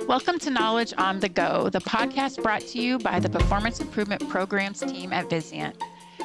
Welcome to Knowledge on the Go, the podcast brought to you by the Performance Improvement Programs team at Vizient.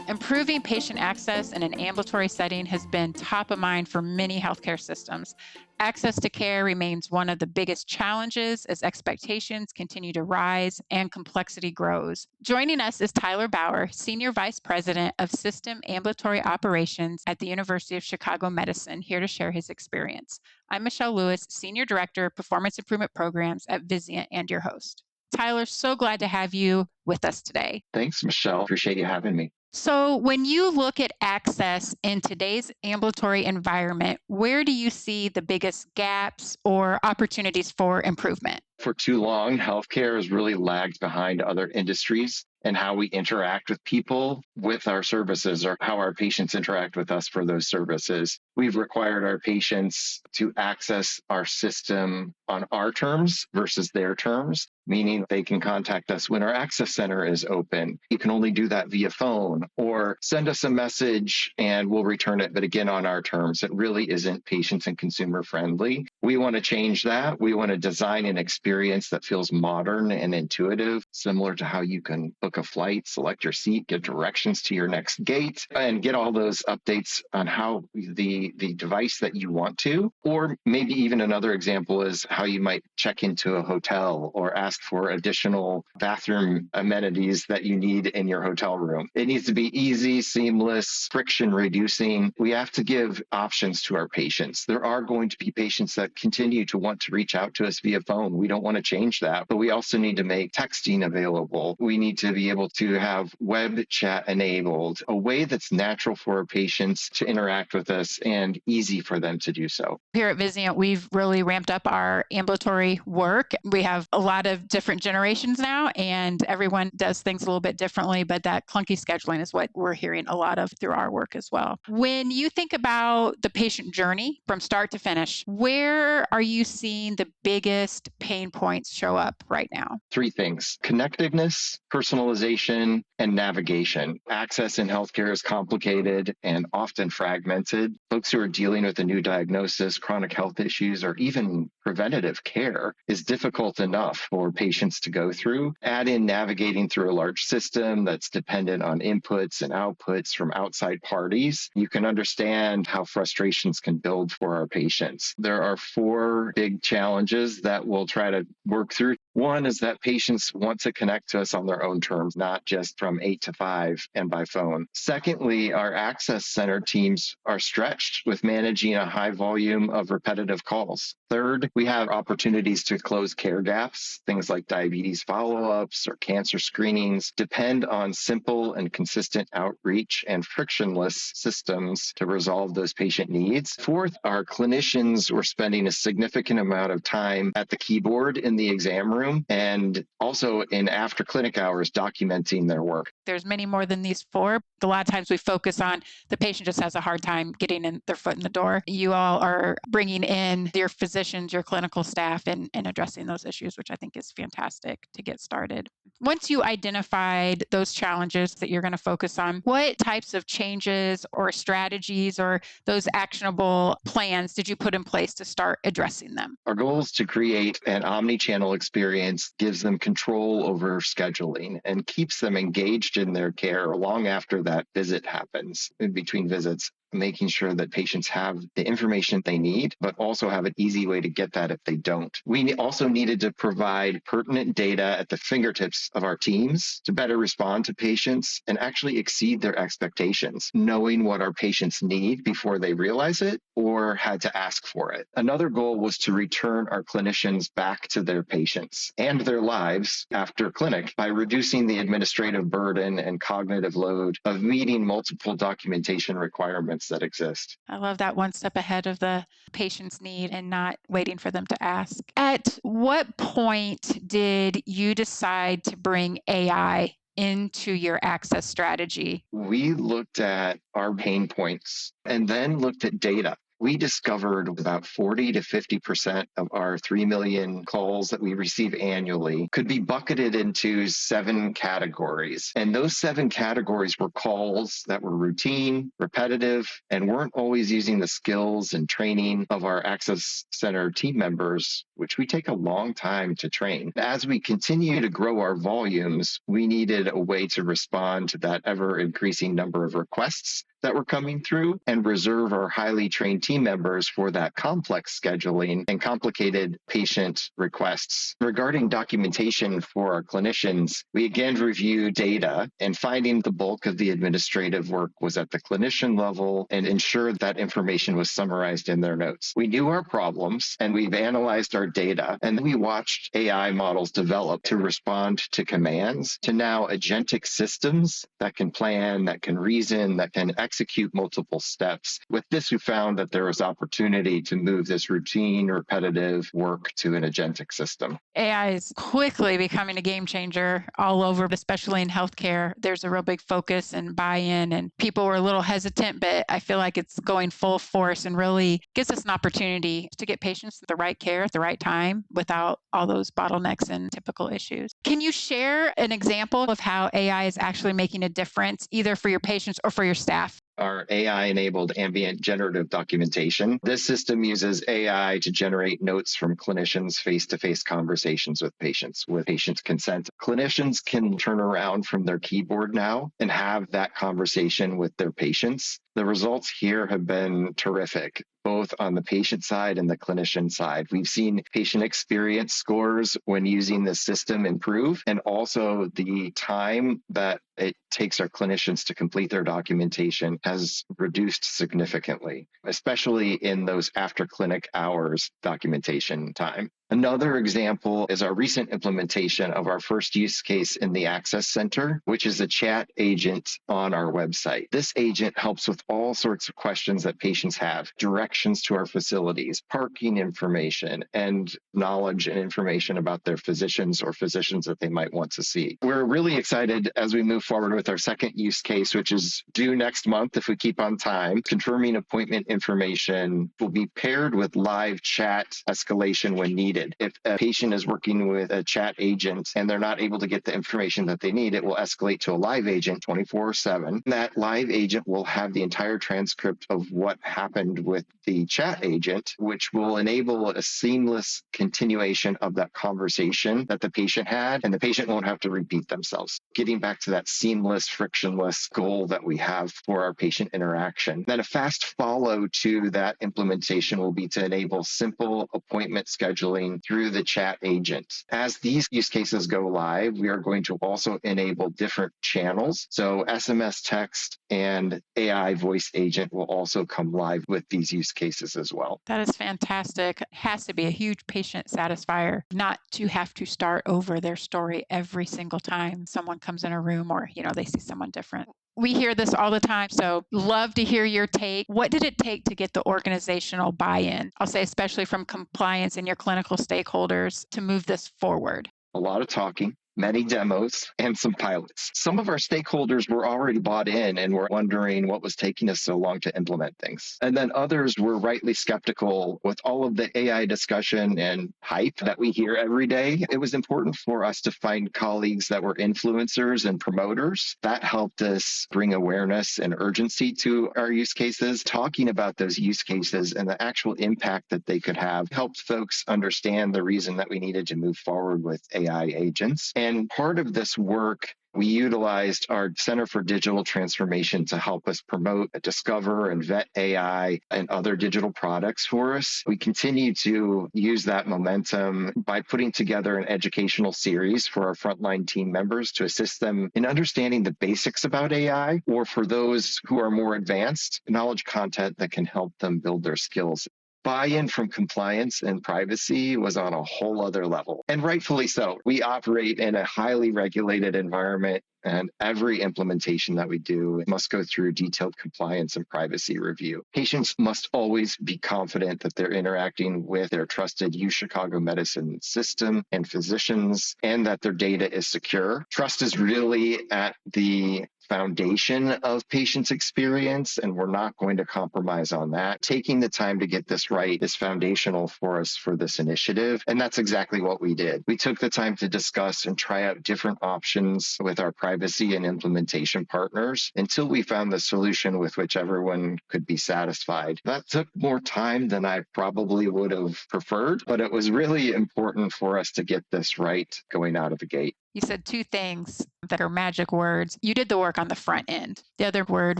Improving patient access in an ambulatory setting has been top of mind for many healthcare systems. Access to care remains one of the biggest challenges as expectations continue to rise and complexity grows. Joining us is Tyler Bauer, Senior Vice President of System Ambulatory Operations at the University of Chicago Medicine, here to share his experience. I'm Michelle Lewis, Senior Director of Performance Improvement Programs at Vizient and your host. Tyler, so glad to have you with us today. Thanks, Michelle. Appreciate you having me. So when you look at access in today's ambulatory environment, where do you see the biggest gaps or opportunities for improvement? For too long, healthcare has really lagged behind other industries and how we interact with people with our services or how our patients interact with us for those services. We've required our patients to access our system on our terms versus their terms, meaning they can contact us when our access center is open. You can only do that via phone or send us a message and we'll return it, but again, on our terms. It really isn't patient and consumer friendly. We want to change that. We want to design an experience that feels modern and intuitive, similar to how you can book a flight, select your seat, get directions to your next gate, and get all those updates on how the device that you want to. Or maybe even another example is how you might check into a hotel or ask for additional bathroom amenities that you need in your hotel room. It needs to be easy, seamless, friction reducing. We have to give options to our patients. There are going to be patients that continue to want to reach out to us via phone. We don't want to change that, but we also need to make texting available. We need to be able to have web chat enabled, a way that's natural for our patients to interact with us and easy for them to do so. Here at Vizient, we've really ramped up our ambulatory work. We have a lot of different generations now, and everyone does things a little bit differently, but that clunky scheduling is what we're hearing a lot of through our work as well. When you think about the patient journey from start to finish, where are you seeing the biggest pain points show up right now? Three things: connectedness, personalization, and navigation. Access in healthcare is complicated and often fragmented. Folks who are dealing with a new diagnosis, chronic health issues, or even preventative care is difficult enough for patients to go through. Add in navigating through a large system that's dependent on inputs and outputs from outside parties. You can understand how frustrations can build for our patients. There are four big challenges that we'll try to work through. One is that patients want to connect to us on their own terms, not just from 8 to 5 and by phone. Secondly, our access center teams are stretched with managing a high volume of repetitive calls. Third, we have opportunities to close care gaps. Things like diabetes follow-ups or cancer screenings depend on simple and consistent outreach and frictionless systems to resolve those patient needs. Fourth, our clinicians were spending a significant amount of time at the keyboard in the exam room and also in after clinic hours documenting their work. There's many more than these four. A lot of times we focus on the patient just has a hard time getting in their foot in the door. You all are bringing in your physicians, your clinical staff, and addressing those issues, which I think is fantastic to get started. Once you identified those challenges that you're going to focus on, what types of changes or strategies or those actionable plans did you put in place to start addressing them? Our goal is to create an omnichannel experience, gives them control over scheduling and keeps them engaged in their care long after that visit happens. In between visits, making sure that patients have the information they need, but also have an easy way to get that if they don't. We also needed to provide pertinent data at the fingertips of our teams to better respond to patients and actually exceed their expectations, knowing what our patients need before they realize it or had to ask for it. Another goal was to return our clinicians back to their patients and their lives after clinic by reducing the administrative burden and cognitive load of meeting multiple documentation requirements that exist. I love that, one step ahead of the patient's need and not waiting for them to ask. At what point did you decide to bring AI into your access strategy? We looked at our pain points and then looked at data. We discovered about 40 to 50% of our 3 million calls that we receive annually could be bucketed into 7 categories. And those 7 categories were calls that were routine, repetitive, and weren't always using the skills and training of our access center team members which we take a long time to train. As we continue to grow our volumes, we needed a way to respond to that ever increasing number of requests that were coming through and reserve our highly trained team members for that complex scheduling and complicated patient requests. Regarding documentation for our clinicians, we again reviewed data and finding the bulk of the administrative work was at the clinician level and ensured that information was summarized in their notes. We knew our problems and we've analyzed our data, and then we watched AI models develop to respond to commands to now agentic systems that can plan, that can reason, that can execute multiple steps. With this, we found that there was opportunity to move this routine, repetitive work to an agentic system. AI is quickly becoming a game changer all over, especially in healthcare. There's a real big focus and buy-in, and people were a little hesitant, but I feel like it's going full force and really gives us an opportunity to get patients the right care at the right time without all those bottlenecks and typical issues. Can you share an example of how AI is actually making a difference, either for your patients or for your staff? Our AI-enabled ambient generative documentation. This system uses AI to generate notes from clinicians' face-to-face conversations with patients consent. Clinicians can turn around from their keyboard now and have that conversation with their patients. The results here have been terrific, both on the patient side and the clinician side. We've seen patient experience scores when using this system improve, and also the time that it takes our clinicians to complete their documentation has reduced significantly, especially in those after clinic hours documentation time. Another example is our recent implementation of our first use case in the Access Center, which is a chat agent on our website. This agent helps with all sorts of questions that patients have, directions to our facilities, parking information, and knowledge and information about their physicians or physicians that they might want to see. We're really excited as we move forward with our second use case, which is due next month if we keep on time. Confirming appointment information will be paired with live chat escalation when needed. If a patient is working with a chat agent and they're not able to get the information that they need, it will escalate to a live agent 24/7. That live agent will have the entire transcript of what happened with the chat agent, which will enable a seamless continuation of that conversation that the patient had, and the patient won't have to repeat themselves. Getting back to that seamless, frictionless goal that we have for our patient interaction. Then a fast follow to that implementation will be to enable simple appointment scheduling through the chat agent. As these use cases go live, we are going to also enable different channels. So SMS text and AI voice agent will also come live with these use cases as well. That is fantastic. It has to be a huge patient satisfier not to have to start over their story every single time someone comes in a room or, they see someone different. We hear this all the time, so love to hear your take. What did it take to get the organizational buy-in? I'll say especially from compliance and your clinical stakeholders to move this forward. A lot of talking, many demos, and some pilots. Some of our stakeholders were already bought in and were wondering what was taking us so long to implement things. And then others were rightly skeptical with all of the AI discussion and hype that we hear every day. It was important for us to find colleagues that were influencers and promoters. That helped us bring awareness and urgency to our use cases. Talking about those use cases and the actual impact that they could have helped folks understand the reason that we needed to move forward with AI agents. And part of this work, we utilized our Center for Digital Transformation to help us promote, discover, and vet AI and other digital products for us. We continue to use that momentum by putting together an educational series for our frontline team members to assist them in understanding the basics about AI, or for those who are more advanced, knowledge content that can help them build their skills. Buy-in from compliance and privacy was on a whole other level, and rightfully so. We operate in a highly regulated environment, and every implementation that we do must go through detailed compliance and privacy review. Patients must always be confident that they're interacting with their trusted UChicago Medicine system and physicians, and that their data is secure. Trust is really at the foundation of patient's experience, and we're not going to compromise on that. Taking the time to get this right is foundational for us for this initiative, and that's exactly what we did. We took the time to discuss and try out different options with our privacy and implementation partners until we found the solution with which everyone could be satisfied. That took more time than I probably would have preferred, but it was really important for us to get this right going out of the gate. You said two things that are magic words. You did the work on the front end. The other word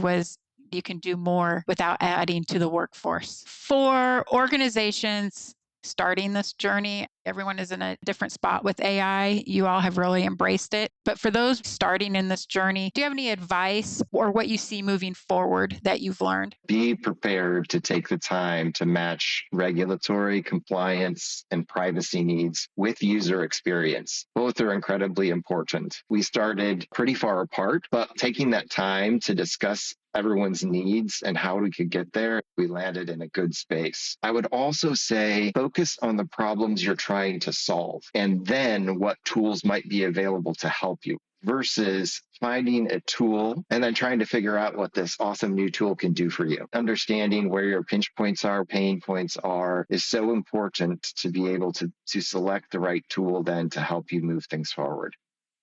was you can do more without adding to the workforce. For organizations starting this journey, everyone is in a different spot with AI. You all have really embraced it. But for those starting in this journey, do you have any advice or what you see moving forward that you've learned? Be prepared to take the time to match regulatory compliance and privacy needs with user experience. Both are incredibly important. We started pretty far apart, but taking that time to discuss everyone's needs and how we could get there, we landed in a good space. I would also say focus on the problems you're trying to solve and then what tools might be available to help you versus finding a tool and then trying to figure out what this awesome new tool can do for you. Understanding where your pinch points are, pain points are, is so important to be able to select the right tool then to help you move things forward.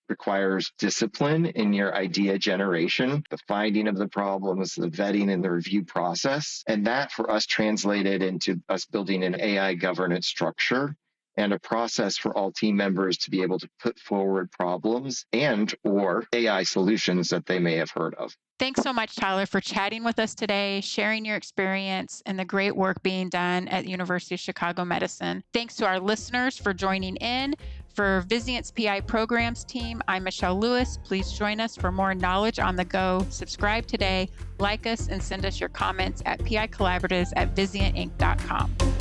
Requires discipline in your idea generation, the finding of the problems, the vetting and the review process. And that for us translated into us building an AI governance structure and a process for all team members to be able to put forward problems and or AI solutions that they may have heard of. Thanks so much, Tyler, for chatting with us today, sharing your experience and the great work being done at the University of Chicago Medicine. Thanks to our listeners for joining in. For Vizient's PI Programs team, I'm Michelle Lewis. Please join us for more knowledge on the go. Subscribe today, like us, and send us your comments at picollaboratives@vizientinc.com.